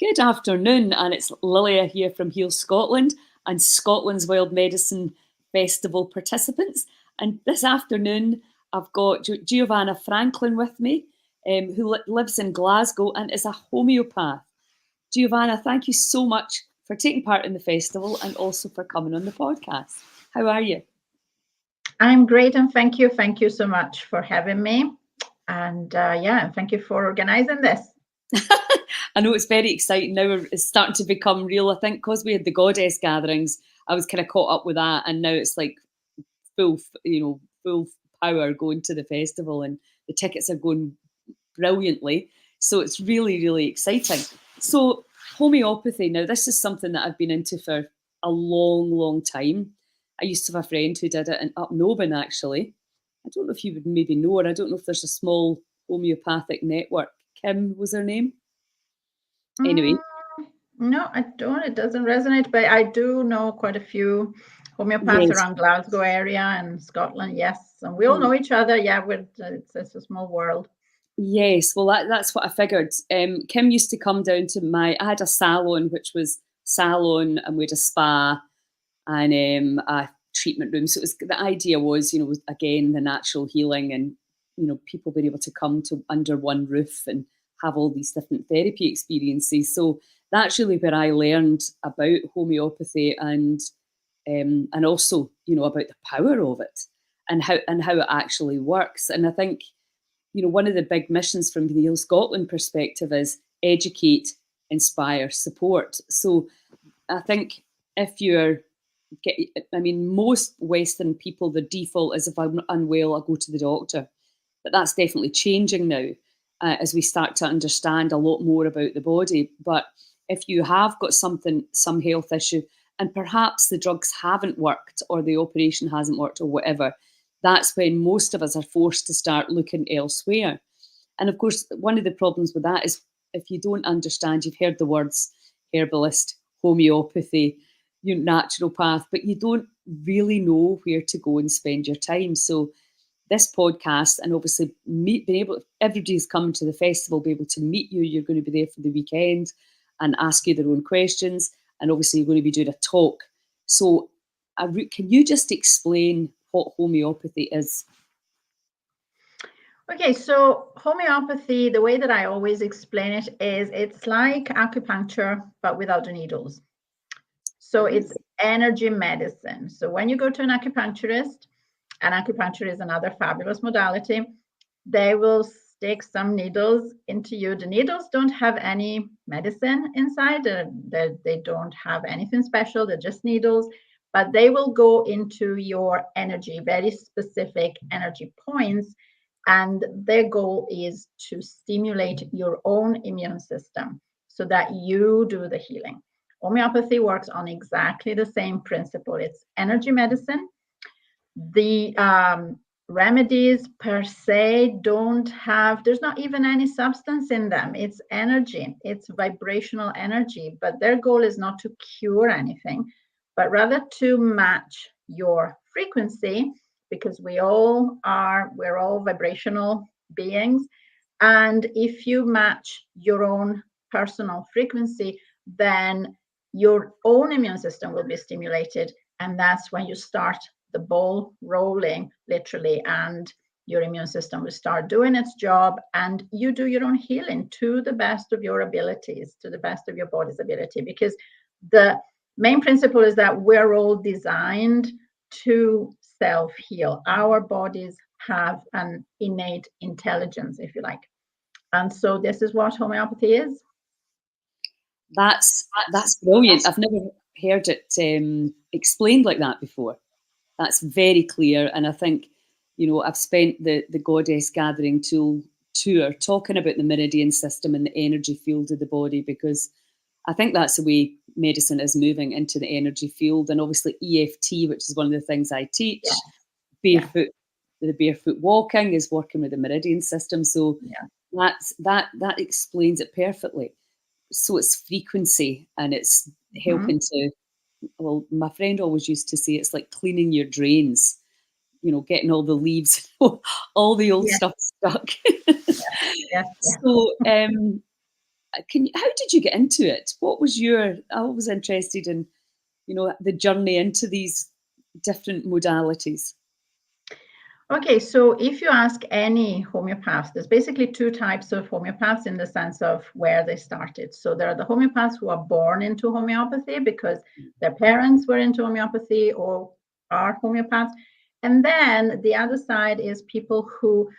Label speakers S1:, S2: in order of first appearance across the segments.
S1: Good afternoon, and it's Lilia here from Heal Scotland and Scotland's Wild Medicine Festival participants. And this afternoon, I've got Giovanna Franklin with me, who lives in Glasgow and is a homeopath. Giovanna, thank you so much for taking part in the festival and also for coming on the podcast. How are you?
S2: I'm great, and thank you. Thank you so much for having me. And thank you for organizing this.
S1: I know it's very exciting now. It's starting to become real. I think because we had the goddess gatherings, I was kind of caught up with that, and now it's like full power going to the festival, and the tickets are going brilliantly. So it's really, really exciting. So homeopathy, now this is something that I've been into for a long, long time. I used to have a friend who did it in Upnobin, actually. I don't know if you would maybe know her. I don't know if there's a small homeopathic network. Kim was her name. Anyway.
S2: No, I don't. It doesn't resonate, but I do know quite a few homeopaths around Glasgow area and Scotland. Yes, and we all know each other. Yeah, it's a small world.
S1: Yes, well, that's what I figured. Kim used to come down to I had a salon, which was salon, and we had a spa and a treatment room. So the idea was, again, the natural healing and, people being able to come to under one roof and have all these different therapy experiences. So that's really where I learned about homeopathy and also, about the power of it and how it actually works. And I think, one of the big missions from the Heal Scotland perspective is educate, inspire, support. So I think if most Western people, the default is if I'm unwell, I'll go to the doctor. But that's definitely changing now as we start to understand a lot more about the body. But if you have got some health issue, and perhaps the drugs haven't worked or the operation hasn't worked or whatever, that's when most of us are forced to start looking elsewhere. And of course, one of the problems with that is if you don't understand, you've heard the words herbalist, homeopathy, naturopath, but you don't really know where to go and spend your time. So this podcast, and obviously everybody's coming to the festival, be able to meet you. You're going to be there for the weekend and ask you their own questions. And obviously you're going to be doing a talk. So can you just explain what homeopathy is?
S2: Okay, so homeopathy, the way that I always explain it is it's like acupuncture, but without the needles. So it's energy medicine. So when you go to an acupuncturist, and acupuncture is another fabulous modality, they will stick some needles into you. The needles don't have any medicine inside. They don't have anything special. They're just needles, but they will go into your energy, very specific energy points. And their goal is to stimulate your own immune system so that you do the healing. Homeopathy works on exactly the same principle. It's energy medicine. The remedies per se there's not even any substance in them. It's energy, it's vibrational energy, but their goal is not to cure anything, but rather to match your frequency, because we're all vibrational beings. And if you match your own personal frequency, then your own immune system will be stimulated. And that's when you start the ball rolling, literally, and your immune system will start doing its job, and you do your own healing to the best of your abilities, to the best of your body's ability. Because the main principle is that we're all designed to self-heal. Our bodies have an innate intelligence, if you like. And so this is what homeopathy is.
S1: That's brilliant. I've never heard it explained like that before. That's very clear. And I think, I've spent the Goddess Gathering tour talking about the meridian system and the energy field of the body, because I think that's the way medicine is moving, into the energy field. And obviously EFT, which is one of the things I teach, the barefoot walking is working with the meridian system. So that explains it perfectly. So it's frequency, and it's helping to, well, my friend always used to say it's like cleaning your drains, getting all the leaves, all the old stuff stuck.
S2: Yes.
S1: So How did you get into it? What was I was interested in, the journey into these different modalities.
S2: Okay, so if you ask any homeopath, there's basically two types of homeopaths in the sense of where they started. So there are the homeopaths who are born into homeopathy because their parents were into homeopathy or are homeopaths. And then the other side is people who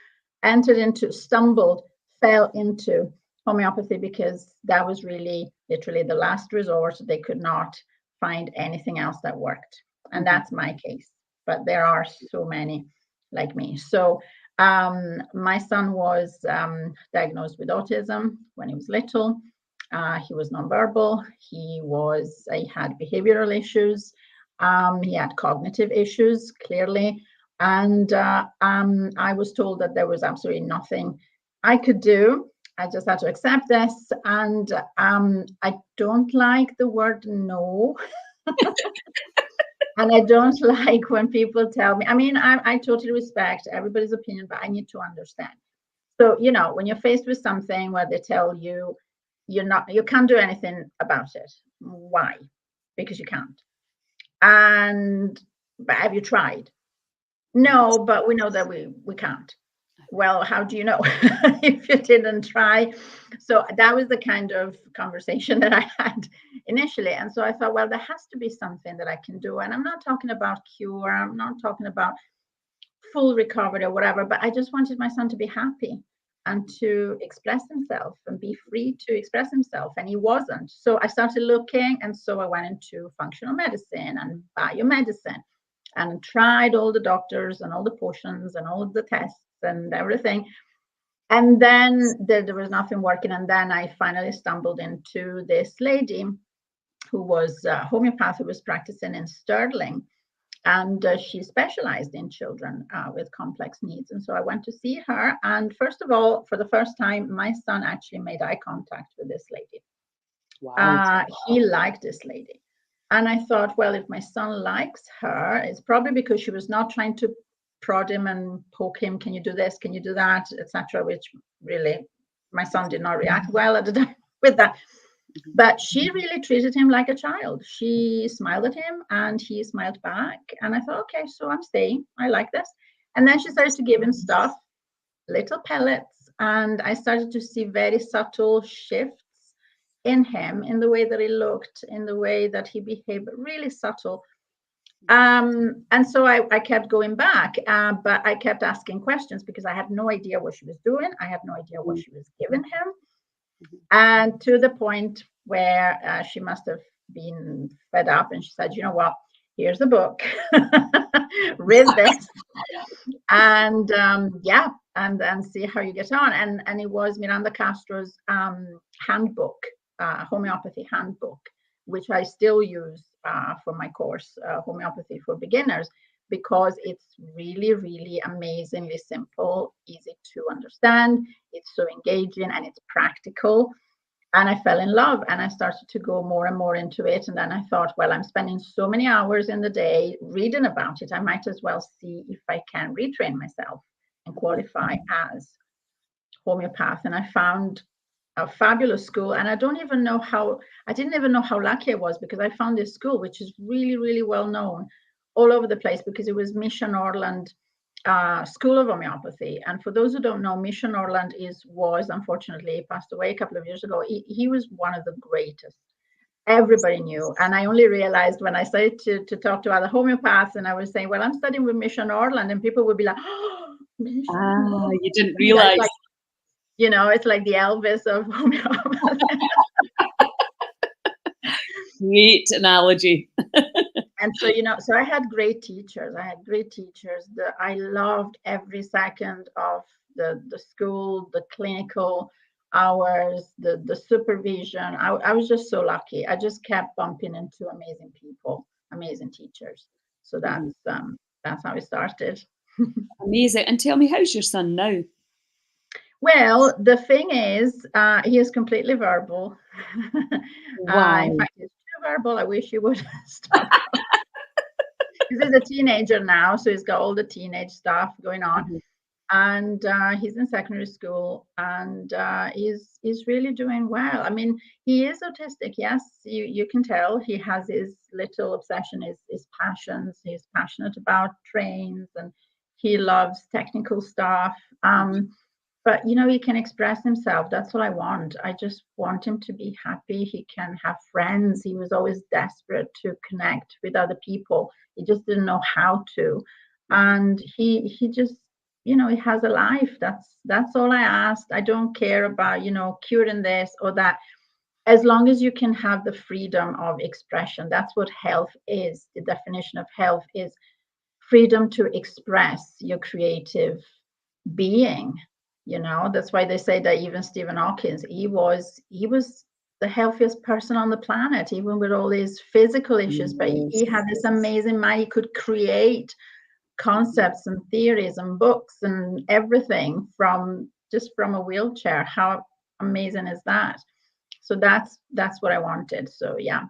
S2: fell into homeopathy because that was really literally the last resort. They could not find anything else that worked. And that's my case. But there are so many like me. So my son was diagnosed with autism when he was little. He was nonverbal. He had behavioral issues. He had cognitive issues, clearly. And I was told that there was absolutely nothing I could do. I just had to accept this. And I don't like the word no. And I don't like when people tell me, I mean, I totally respect everybody's opinion, but I need to understand. So, when you're faced with something where they tell you you can't do anything about it. Why? Because you can't. But have you tried? No, but we know that we can't. Well, how do you know if you didn't try? So that was the kind of conversation that I had initially. And so I thought, well, there has to be something that I can do. And I'm not talking about cure, I'm not talking about full recovery or whatever, but I just wanted my son to be happy and to express himself and be free to express himself. And he wasn't. So I started looking, and so I went into functional medicine and biomedicine and tried all the doctors and all the potions and all of the tests and everything. And then there was nothing working. And then I finally stumbled into this lady who was a homeopath who was practicing in Stirling. And she specialized in children with complex needs. And so I went to see her. And first of all, for the first time, my son actually made eye contact with this lady. Wow. He liked this lady. And I thought, well, if my son likes her, it's probably because she was not trying to prod him and poke him. Can you do this? Can you do that? Etc. Which really, my son did not react well at the time with that. But she really treated him like a child. She smiled at him and he smiled back. And I thought, okay, so I'm staying. I like this. And then she started to give him stuff, little pellets. And I started to see very subtle shifts in him, in the way that he looked, in the way that he behaved, really subtle. And so I kept going back, but I kept asking questions because I had no idea what she was doing. I had no idea what she was giving him. And to the point where she must have been fed up and she said, you know what, here's a book, read this, and and see how you get on. And it was Miranda Castro's handbook, homeopathy handbook, which I still use for my course, Homeopathy for Beginners, because it's really, really amazingly simple, easy to understand. It's so engaging and it's practical. And I fell in love and I started to go more and more into it. And then I thought, well, I'm spending so many hours in the day reading about it. I might as well see if I can retrain myself and qualify as homeopath. And I found a fabulous school. And I didn't even know how lucky I was, because I found this school, which is really, really well known all over the place, because it was Mission Orland School of Homeopathy. And for those who don't know, Mission Orland was unfortunately passed away a couple of years ago. He was one of the greatest. Everybody knew. And I only realized when I started to talk to other homeopaths and I was saying, well, I'm studying with Mission Orland, and people would be like, oh,
S1: you didn't realize.
S2: It's like the Elvis of homeopathy.
S1: Great analogy.
S2: And so, so I had great teachers. I loved every second of the school, the clinical hours, the supervision. I was just so lucky. I just kept bumping into amazing people, amazing teachers. So that's how it started.
S1: Amazing. And tell me, how's your son now?
S2: Well, the thing is, he is completely verbal.
S1: Wow.
S2: In fact, he's too verbal. I wish he would stop. He's a teenager now, so he's got all the teenage stuff going on. and he's in secondary school, and he's really doing well. I mean, he is autistic, yes, you can tell. He has his little obsession, his passions. He's passionate about trains, and he loves technical stuff. But he can express himself. That's what I want. I just want him to be happy. He can have friends. He was always desperate to connect with other people. He just didn't know how to. And he just, he has a life. That's all I asked. I don't care about, curing this or that. As long as you can have the freedom of expression. That's what health is. The definition of health is freedom to express your creative being. That's why they say that even Stephen Hawking, he was the healthiest person on the planet, even with all his physical issues. But he had this amazing mind. He could create concepts and theories and books and everything from a wheelchair. How amazing is that? So that's what I wanted. So yeah.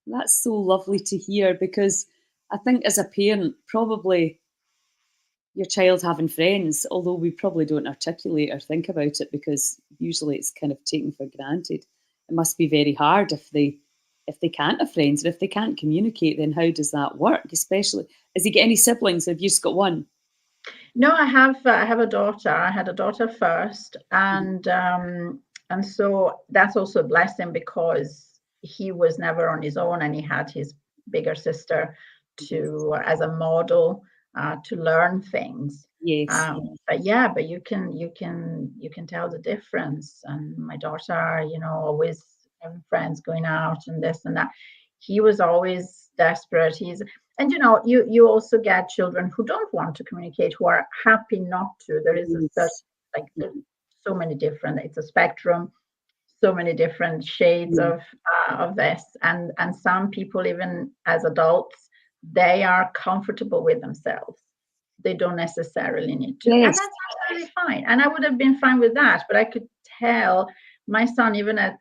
S1: That's so lovely to hear, because I think as a parent, probably your child having friends, although we probably don't articulate or think about it because usually it's kind of taken for granted. It must be very hard if they can't have friends, and if they can't communicate, then how does that work? Especially, has he got any siblings? Have you just got one?
S2: No, I have a daughter. I had a daughter first, and so that's also a blessing because he was never on his own, and he had his bigger sister as a model to learn things.
S1: Yes.
S2: But you can tell the difference. And my daughter, always having friends, going out and this and that. He was always desperate. And you also get children who don't want to communicate, who are happy not to. There is there's so many different. It's a spectrum, so many different shades of this. And some people, even as adults, they are comfortable with themselves. They don't necessarily need to, and that's absolutely fine. And I would have been fine with that, but I could tell my son, even at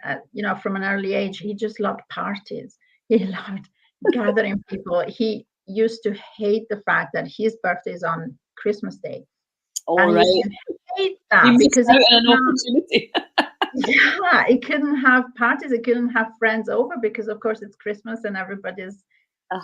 S2: from an early age, he just loved parties. He loved gathering people. He used to hate the fact that his birthday is on Christmas Day.
S1: All right.
S2: He hate that because
S1: he an opportunity.
S2: Yeah, he couldn't have parties. He couldn't have friends over because, of course, it's Christmas and everybody's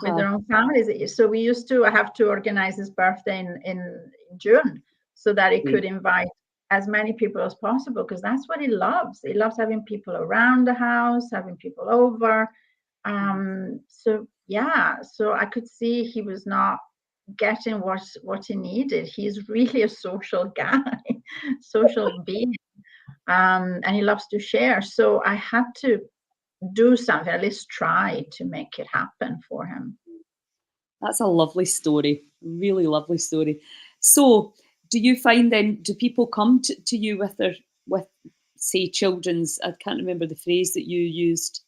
S2: with their own families. So we used to have to organize his birthday in June so that he could invite as many people as possible, because that's what he loves. He loves having people around the house, having people over. So I could see he was not getting what he needed. He's really a social guy, social being, and he loves to share. So I had to do something, at least try to make it happen for him.
S1: That's a lovely story, really lovely story. So do you find then, do people come to you with say children's, I can't remember the phrase that you used.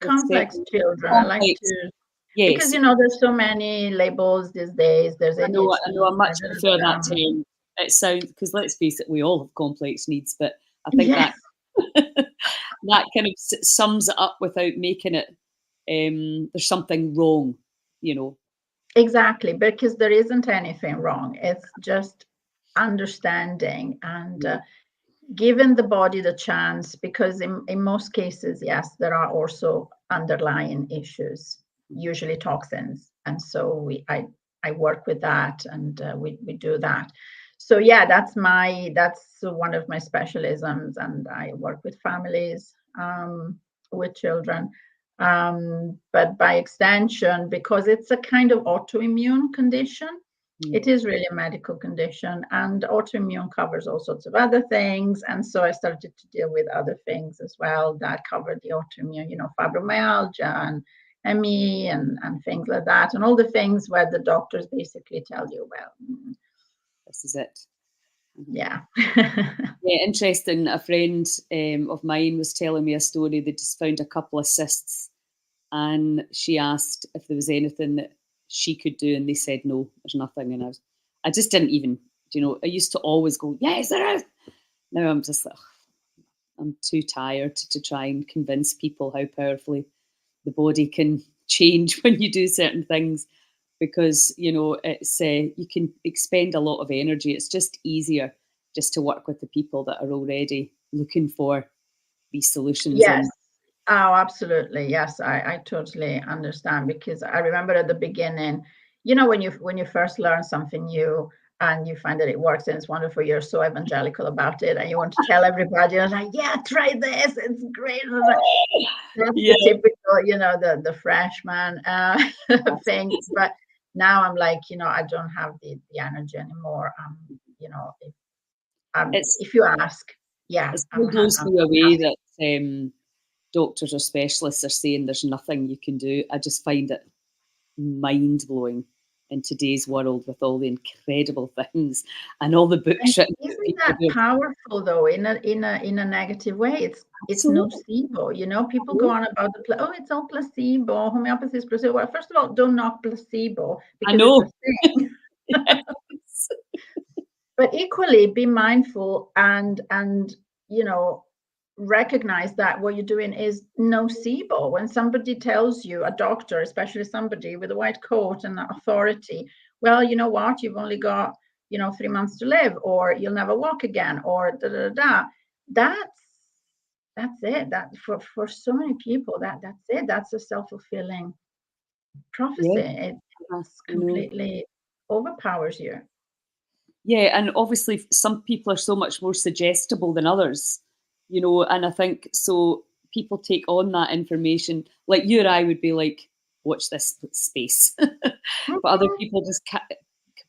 S2: Complex children. I like to, yes. Because there's so many labels these days. There's ADHD.
S1: I know I much prefer that term. It sounds, because let's face it, we all have complex needs, but I think that that kind of sums it up without making it there's something wrong,
S2: Exactly, because there isn't anything wrong. It's just understanding and giving the body the chance, because in most cases, yes, there are also underlying issues, usually toxins. And so I work with that, and we do that. So yeah, that's one of my specialisms, and I work with families, with children. But by extension, because it's a kind of autoimmune condition, it is really a medical condition, and autoimmune covers all sorts of other things. And so I started to deal with other things as well that covered the autoimmune, fibromyalgia and ME and things like that, and all the things where the doctors basically tell you, well,
S1: this is it.
S2: Yeah.
S1: Yeah, interesting. A friend of mine was telling me a story. They just found a couple of cysts, and she asked if there was anything that she could do, and they said no, there's nothing. And I just didn't even, I used to always go, yes, there is. Now I'm just like, I'm too tired to try and convince people how powerfully the body can change when you do certain things. because, you know, it's you can expend a lot of energy. It's just easier just to work with the people that are already looking for these solutions.
S2: Yes.
S1: And
S2: Oh, absolutely. Yes, I totally understand, because I remember at the beginning, you know, when you first learn something new and you find that it works and it's wonderful, you're so evangelical about it and you want to tell everybody, and like, yeah, try this, it's great. That's
S1: yeah,
S2: the typical, you know, the freshman thing. But now I'm like, you know, I don't have the energy anymore. You know,
S1: it's
S2: if you ask, yeah,
S1: it still blows
S2: I'm
S1: me away
S2: happy.
S1: that doctors or specialists are saying there's nothing you can do. I just find it mind blowing in today's world with all the incredible things and all the
S2: And
S1: books written about
S2: isn't
S1: people
S2: that
S1: doing.
S2: powerful though, in a negative way? It's
S1: Absolutely.
S2: nocebo. You know, people go on about oh, it's all placebo, homeopathy is placebo. Well, first of all, don't knock placebo
S1: I
S2: because it's a
S1: know.
S2: thing.
S1: Yes.
S2: But equally, be mindful and you know, recognize that what you're doing is nocebo. When somebody tells you, a doctor, especially somebody with a white coat and authority, well, you know what, you've only got, you know, 3 months to live, or you'll never walk again, or da da da. That's it. That for so many people, that's it. That's a self-fulfilling prophecy.
S1: Yeah,
S2: It
S1: I know.
S2: completely overpowers you.
S1: Yeah, and obviously some people are so much more suggestible than others, you know, and I think so people take on that information. Like you or I would be like, watch this space. But other
S2: Mhm.
S1: people just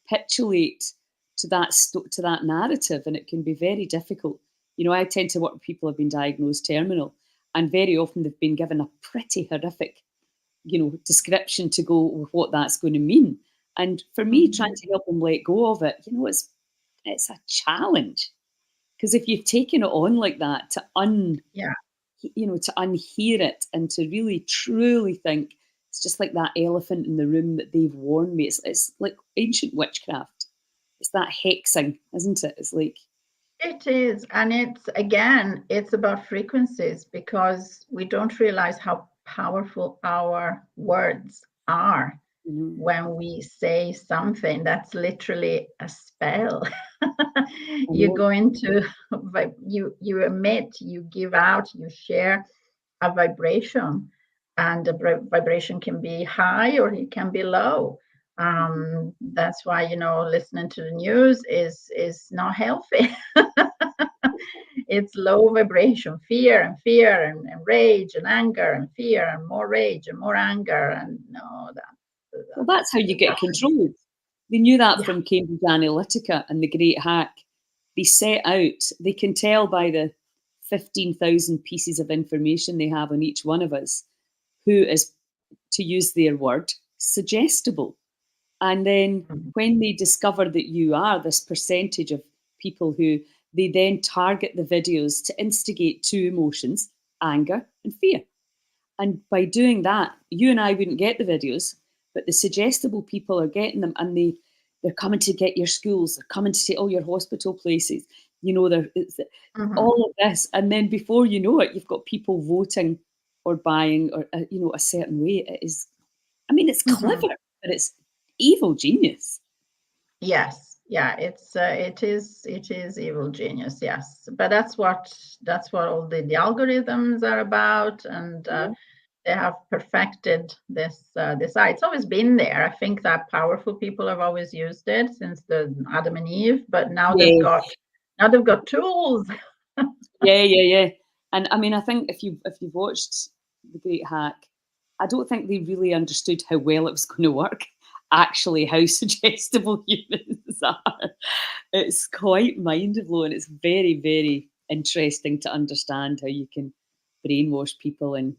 S1: capitulate to to that narrative, and it can be very difficult. You know, I tend to work with people who have been diagnosed terminal, and very often they've been given a pretty horrific, you know, description to go with what that's going to mean. And for me, trying
S2: Mhm.
S1: to help them let go of it, you know, it's a challenge because if you've taken it on like that to
S2: Yeah.
S1: you know, to unhear it and to really truly think it's just like that elephant in the room that they've warned me. It's like ancient witchcraft. It's that hexing, isn't it? It's like,
S2: It is. And it's, again, it's about frequencies, because we don't realize how powerful our words are
S1: mhm,
S2: when we say something that's literally a spell.
S1: I
S2: You
S1: know,
S2: go into, you emit, you give out, you share a vibration, and the vibration can be high or it can be low.
S1: mhm,
S2: That's why, you know, listening to the news is not healthy. It's low vibration, fear and rage and anger and fear and more rage and more anger, and no,
S1: well, that's how you
S2: that's
S1: get controlled. They knew that
S2: yeah.
S1: from Cambridge Analytica and the Great Hack. They set out, they can tell by the 15,000 pieces of information they have on each one of us who is, to use their word, suggestible. And then
S2: Mhm.
S1: when they discover that you are this percentage of people who they then target the videos to instigate two emotions, anger and fear. And by doing that, you and I wouldn't get the videos, but the suggestible people are getting them, and they're coming to get your schools, they're coming to all your hospital places. You know, it's
S2: Mhm.
S1: all of this, and then before you know it, you've got people voting or buying or you know a certain way. It is, I mean, it's clever,
S2: Mhm.
S1: but it's evil genius.
S2: Yes, yeah, it is evil genius, yes. But that's what all the algorithms are about, and
S1: Yeah,
S2: they have perfected this art. It's always been there. I think that powerful people have always used it since the Adam and Eve, but
S1: yeah,
S2: now they've got tools.
S1: yeah. And I mean, I think if you've watched The Great Hack, I don't think they really understood how well it was going to work. Actually, how suggestible humans are. It's quite mind blowing. It's very, very interesting to understand how you can brainwash people. And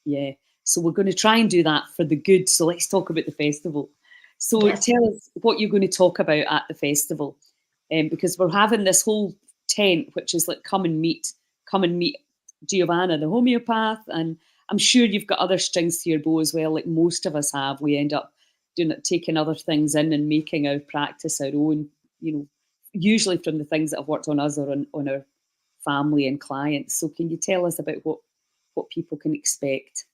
S1: yeah, so we're going to try and do that for the good. So let's talk about the festival. So
S2: Yes.
S1: tell us what you're going to talk about at the festival, because we're having this whole tent, which is like come and meet Giovanna, the homeopath, and I'm sure you've got other strings to your bow as well, like most of us have. We end up doing it, taking other things in and making our practice our own, you know, usually from the things that have worked on us or on our family and clients. So can you tell us about what people can expect?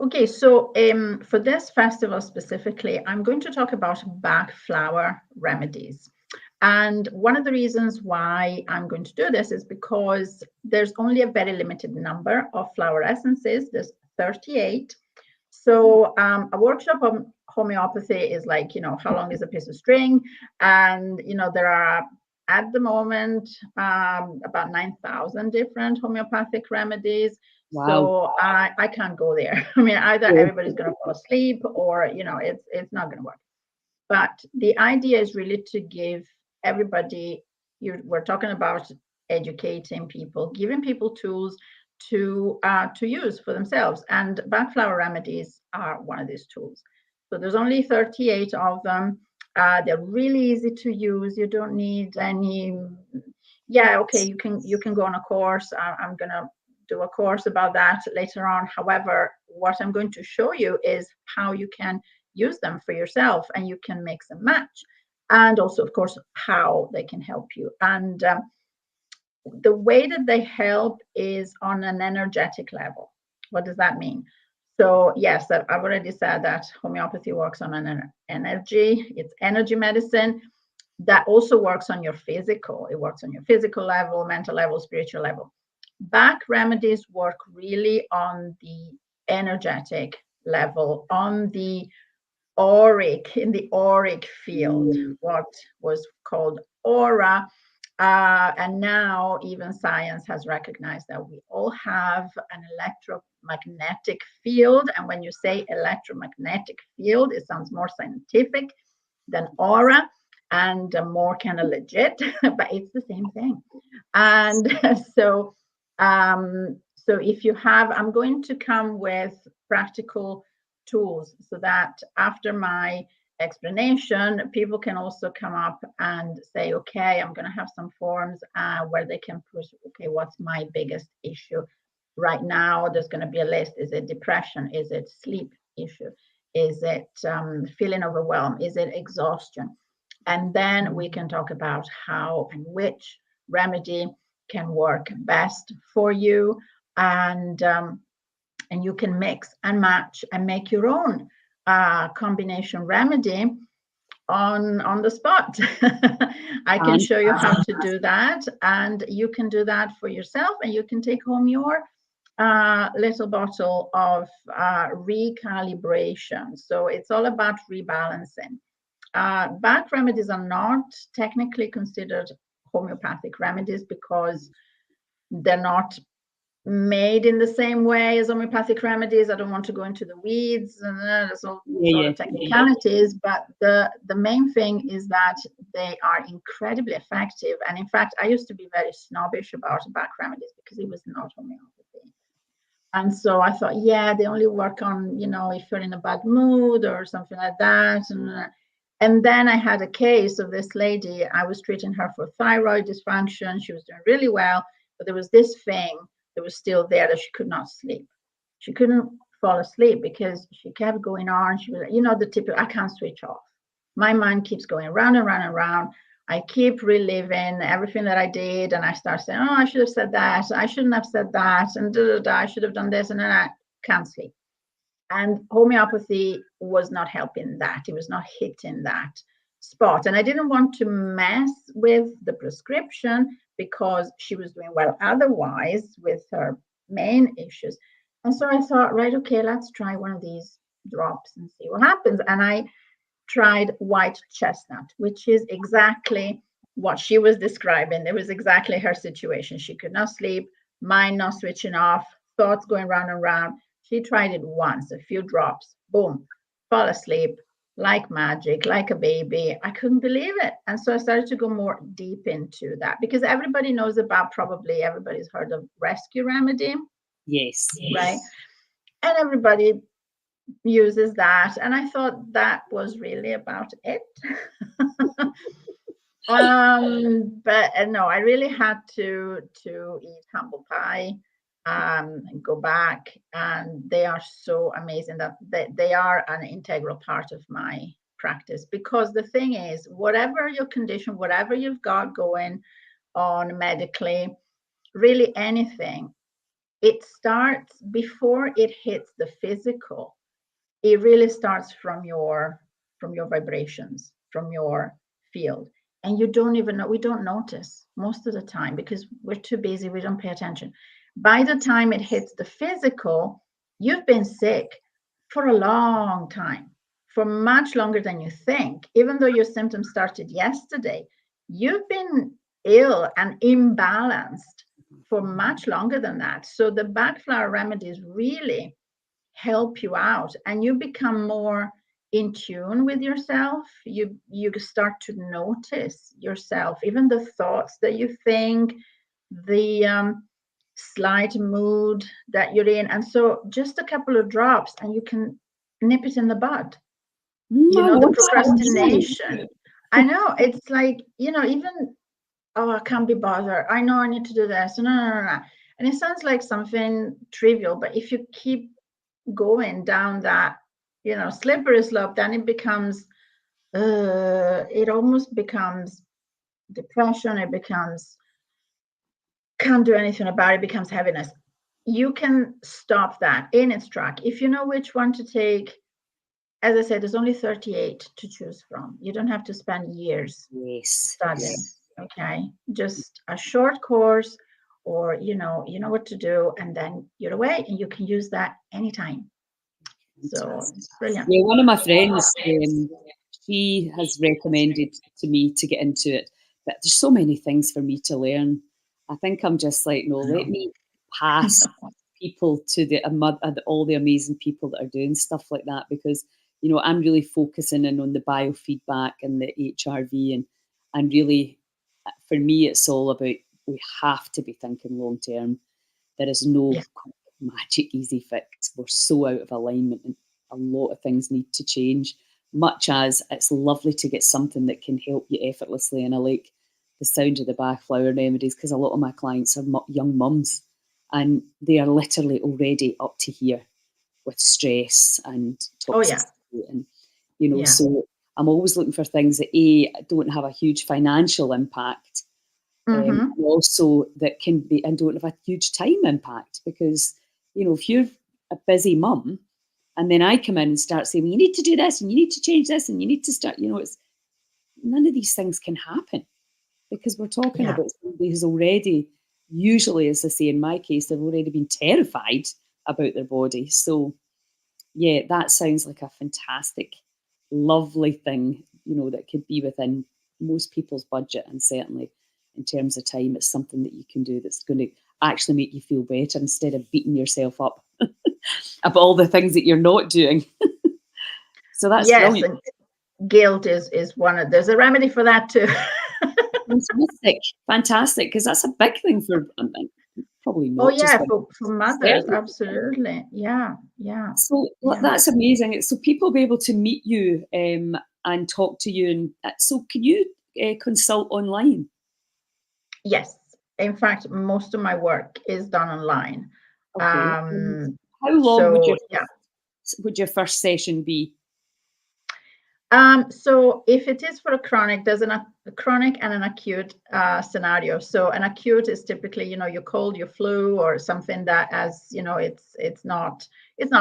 S2: Okay, so for this festival specifically, I'm going to talk about Bach flower remedies. And one of the reasons why I'm going to do this is because there's only a very limited number of flower essences. There's 38. So a workshop on homeopathy is like, how long is a piece of string? And, there are at the moment about 9,000 different homeopathic remedies.
S1: Wow.
S2: So I can't go there. I mean, either
S1: Yeah.
S2: everybody's going to fall asleep or, it's not going to work. But the idea is really to give everybody, we're talking about educating people, giving people tools to use for themselves. And Bach flower remedies are one of these tools. So there's only 38 of them. They're really easy to use. You don't need any. Yeah, okay. You can go on a course. I'm gonna do a course about that later on. However, what I'm going to show you is how you can use them for yourself, and you can mix and match, and also, of course, how they can help you. And the way that they help is on an energetic level. What does that mean? So yes, I've already said that homeopathy works on an energy. It's energy medicine that also works on your physical. It works on your physical level, mental level, spiritual level. Bach remedies work really on the energetic level, on the in the auric field, what was called aura. And now even science has recognized that we all have an electromagnetic field. And when you say electromagnetic field, it sounds more scientific than aura and more kind of legit, but it's the same thing. And so, so if you have, I'm going to come with practical tools so that after my explanation, people can also come up and say, okay, I'm going to have some forms where they can push, okay, what's my biggest issue right now? There's going to be a list. Is it depression? Is it sleep issue? Is it feeling overwhelmed? Is it exhaustion? And then we can talk about how and which remedy can work best for you. And you can mix and match and make your own combination remedy on the spot. I can show you how to do that, and you can do that for yourself, and you can take home your little bottle of recalibration. So it's all about rebalancing. Bach remedies are not technically considered homeopathic remedies because they're not made in the same way as homeopathic remedies. I don't want to go into the weeds and there's all sort of technicalities, but the main thing is that they are incredibly effective. And in fact, I used to be very snobbish about Bach remedies because it was not homeopathy. And so I thought, yeah, they only work on, if you're in a bad mood or something like that. And then I had a case of this lady. I was treating her for thyroid dysfunction. She was doing really well, but there was this thing that was still there, that she could not sleep. She couldn't fall asleep because she kept going on. She was, the typical, I can't switch off. My mind keeps going round and round and round. I keep reliving everything that I did, and I start saying, oh, I should have said that. I shouldn't have said that. And I should have done this. And then I can't sleep. And homeopathy was not helping that. It was not hitting that spot. And I didn't want to mess with the prescription because she was doing well otherwise with her main issues. And so I thought, right, okay, let's try one of these drops and see what happens. And I tried white chestnut, which is exactly what she was describing. It was exactly her situation. She could not sleep, mind not switching off, thoughts going round and round. She tried it once, a few drops, boom, fall asleep like magic, like a baby. I couldn't believe it. And so I started to go more deep into that because everybody knows about, probably everybody's heard of rescue remedy.
S1: Yes.
S2: Right. And everybody uses that. And I thought that was really about it. But no, I really had to eat humble pie and go back, and they are so amazing that they are an integral part of my practice. Because the thing is, whatever your condition, whatever you've got going on medically, really anything, it starts before it hits the physical. It really starts from your vibrations, from your field. And you don't even know, we don't notice most of the time because we're too busy, we don't pay attention. By the time it hits the physical, you've been sick for a long time, for much longer than you think. Even though your symptoms started yesterday, you've been ill and imbalanced for much longer than that. So the Bach flower remedies really help you out, and you become more in tune with yourself. You start to notice yourself, even the thoughts that you think, the slight mood that you're in. And so just a couple of drops and you can nip it in the bud. You know, the procrastination. I know, it's like, you know, even, oh, I can't be bothered, I know I need to do this, no. And it sounds like something trivial, but if you keep going down that, you know, slippery slope, then it becomes it almost becomes depression. It becomes, can't do anything about it, it becomes heaviness. You can stop that in its track if you know which one to take. As I said, there's only 38 to choose from. You don't have to spend years studying. Okay, just a short course, or you know what to do, and then you're away, and you can use that anytime. So it's brilliant.
S1: Yeah, one of my friends, she has recommended to me to get into it, but there's so many things for me to learn. I think I'm just like, no, let me pass people to all the amazing people that are doing stuff like that, because you know I'm really focusing in on the biofeedback and the HRV, and really for me it's all about, we have to be thinking long term. There is no magic easy fix. We're so out of alignment and a lot of things need to change. Much as it's lovely to get something that can help you effortlessly, and I like the sound of the Bach flower remedies because a lot of my clients are young mums and they are literally already up to here with stress and toxicity. And you know, so I'm always looking for things that don't have a huge financial impact, and also that can be, and don't have a huge time impact, because you know, if you're a busy mum and then I come in and start saying, well, you need to do this and you need to change this and you need to start, you know, it's none of these things can happen because we're talking about somebody who's already, usually, as I say in my case, they've already been terrified about their body. So yeah, that sounds like a fantastic, lovely thing, you know, that could be within most people's budget, and certainly in terms of time, it's something that you can do that's going to actually make you feel better instead of beating yourself up about all the things that you're not doing. So that's brilliant.
S2: And guilt is one of, there's a remedy for that too.
S1: Fantastic, because that's a big thing for probably not.
S2: Oh yeah, for mothers, absolutely. Yeah.
S1: So that's amazing. So people will be able to meet you and talk to you. And so can you consult online?
S2: Yes. In fact, most of my work is done online.
S1: Okay. How long would your first session be?
S2: So if it is for a chronic, there's a chronic and an acute scenario. So an acute is typically, you know, your cold, your flu, or something that, as you know, it's not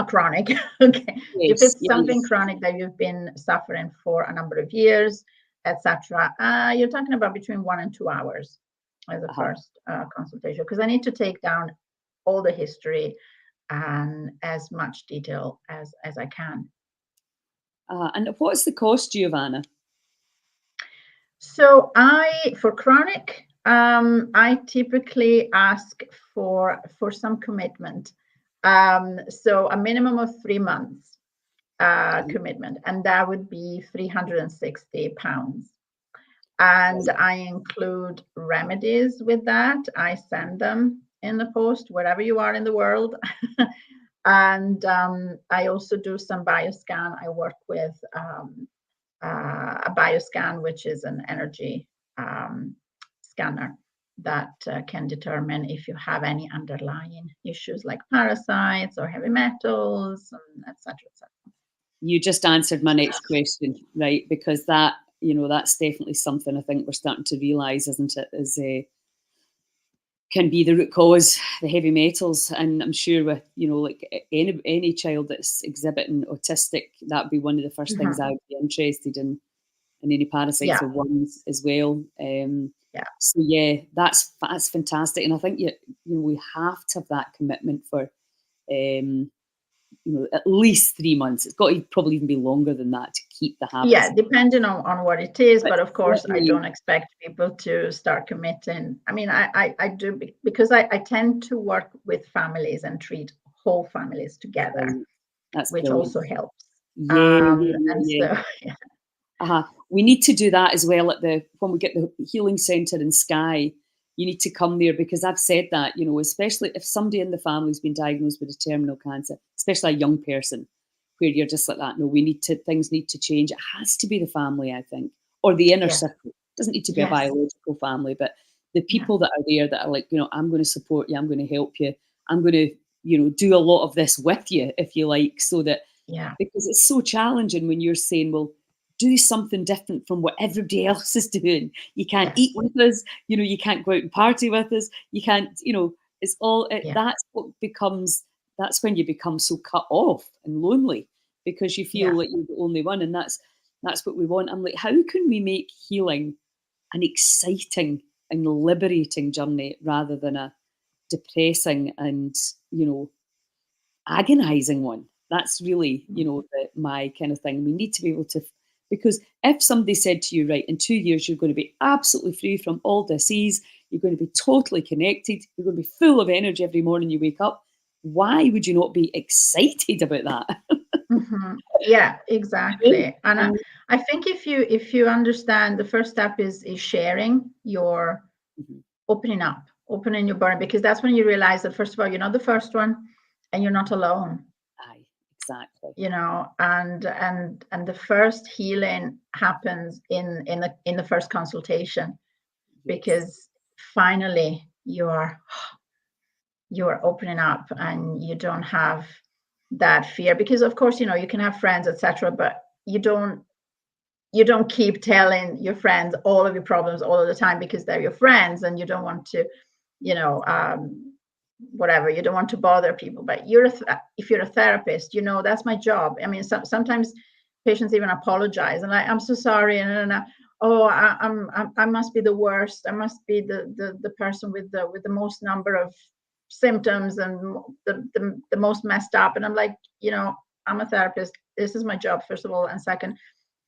S2: chronic. Okay. If it's something chronic that you've been suffering for a number of years, etc., you're talking about between 1 and 2 hours as a first consultation, because I need to take down all the history and as much detail as I can.
S1: And what's the cost, Giovanna?
S2: So for chronic, I typically ask for some commitment. So a minimum of 3 months commitment, and that would be £360. And I include remedies with that. I send them in the post wherever you are in the world. And I also do some bioscan. I work with a bioscan, which is an energy scanner that can determine if you have any underlying issues like parasites or heavy metals, etc., etc.
S1: You just answered my next question, right? Because that, you know, that's definitely something I think we're starting to realise, isn't it? Is can be the root cause, the heavy metals. And I'm sure with, like any child that's exhibiting autistic, that'd be one of the first things I would be interested in, and any parasites
S2: Yeah.
S1: or worms as well.
S2: Yeah.
S1: So yeah, that's fantastic. And I think we have to have that commitment for at least 3 months. It's got to probably even be longer than that to keep the habits.
S2: Yeah, depending on what it is, but of course, I
S1: certainly,
S2: don't expect people to start committing. I mean, I do, because I tend to work with families and treat whole families together,
S1: that's
S2: which
S1: brilliant.
S2: also helps.
S1: Yeah.
S2: So yeah.
S1: We need to do that as well when we get the healing centre in Skye. You need to come there, because I've said that, especially if somebody in the family's been diagnosed with a terminal cancer, especially a young person, where you're just like that. No, things need to change. It has to be the family, I think, or the inner
S2: Yes.
S1: circle. It doesn't need to be
S2: Yes.
S1: a biological family, but the people that are there that are like, I'm going to support you, I'm going to help you, I'm going to, do a lot of this with you, if you like, so that, because it's so challenging when you're saying, well, do something different from what everybody else is doing. You can't eat with us, you can't go out and party with us, you can't, it's all, that's when you become so cut off and lonely, because you feel like you're the only one, and that's what we want. I'm like, how can we make healing an exciting and liberating journey rather than a depressing and, agonizing one? That's really, my kind of thing. We need to be able to, because if somebody said to you, right, in 2 years, you're going to be absolutely free from all disease, you're going to be totally connected, you're going to be full of energy every morning you wake up, why would you not be excited about that?
S2: Yeah, exactly. And I think if you understand, the first step is sharing your opening your body, because that's when you realize that, first of all, you're not the first one, and you're not alone.
S1: Aye, exactly.
S2: And the first healing happens in the first consultation, because finally you're opening up, and you don't have that fear. Because of course, you can have friends, etc., but you don't keep telling your friends all of your problems all of the time, because they're your friends, and you don't want to, whatever, you don't want to bother people. But if you're a therapist, that's my job. I mean, sometimes patients even apologize, and I'm so sorry, and oh, I must be the worst. I must be the person with the most number of symptoms, and the most messed up. And I'm like, I'm a therapist. This is my job, first of all, and second,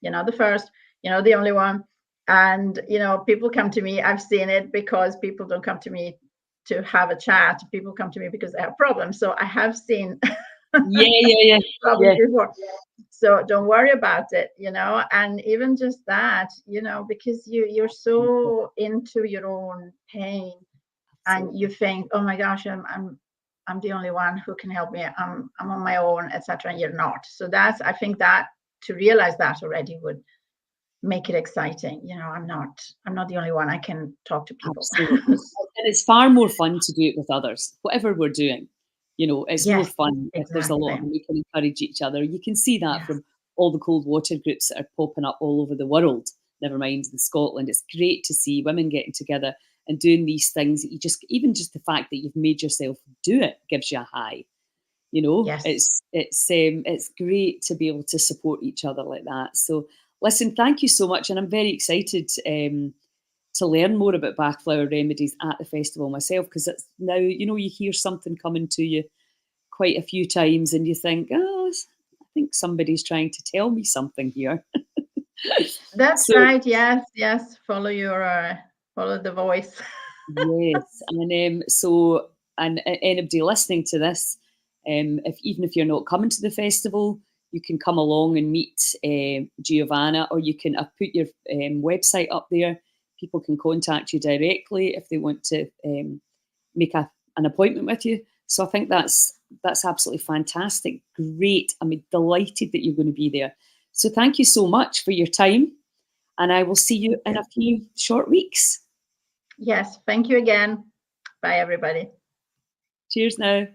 S2: the first, the only one. And people come to me. I've seen it, because people don't come to me to have a chat. People come to me because they have problems. So I have seen problems before. So don't worry about it, and even just that, because you're so into your own pain, and you think, oh my gosh, I'm the only one who can help me. I'm on my own, etc. And you're not. So I think that to realize that already would make it exciting. I'm not the only one. I can talk to people.
S1: Absolutely. And it's far more fun to do it with others, whatever we're doing. It's more fun if there's a lot, and we can encourage each other. You can see that from all the cold water groups that are popping up all over the world, never mind in Scotland. It's great to see women getting together and doing these things that even just the fact that you've made yourself do it gives you a high. It's great to be able to support each other like that. So listen, thank you so much, and I'm very excited to learn more about Bach flower remedies at the festival myself, because it's now, you hear something coming to you quite a few times, and you think, oh, I think somebody's trying to tell me something here.
S2: That's right. Yes. Follow the voice.
S1: Yes, and anybody listening to this, even if you're not coming to the festival, you can come along and meet Giovanna, or you can put your website up there. People can contact you directly if they want to make an appointment with you. So I think that's absolutely fantastic. Great. I'm delighted that you're going to be there. So thank you so much for your time, and I will see you in a few short weeks.
S2: Yes. Thank you again. Bye, everybody.
S1: Cheers now.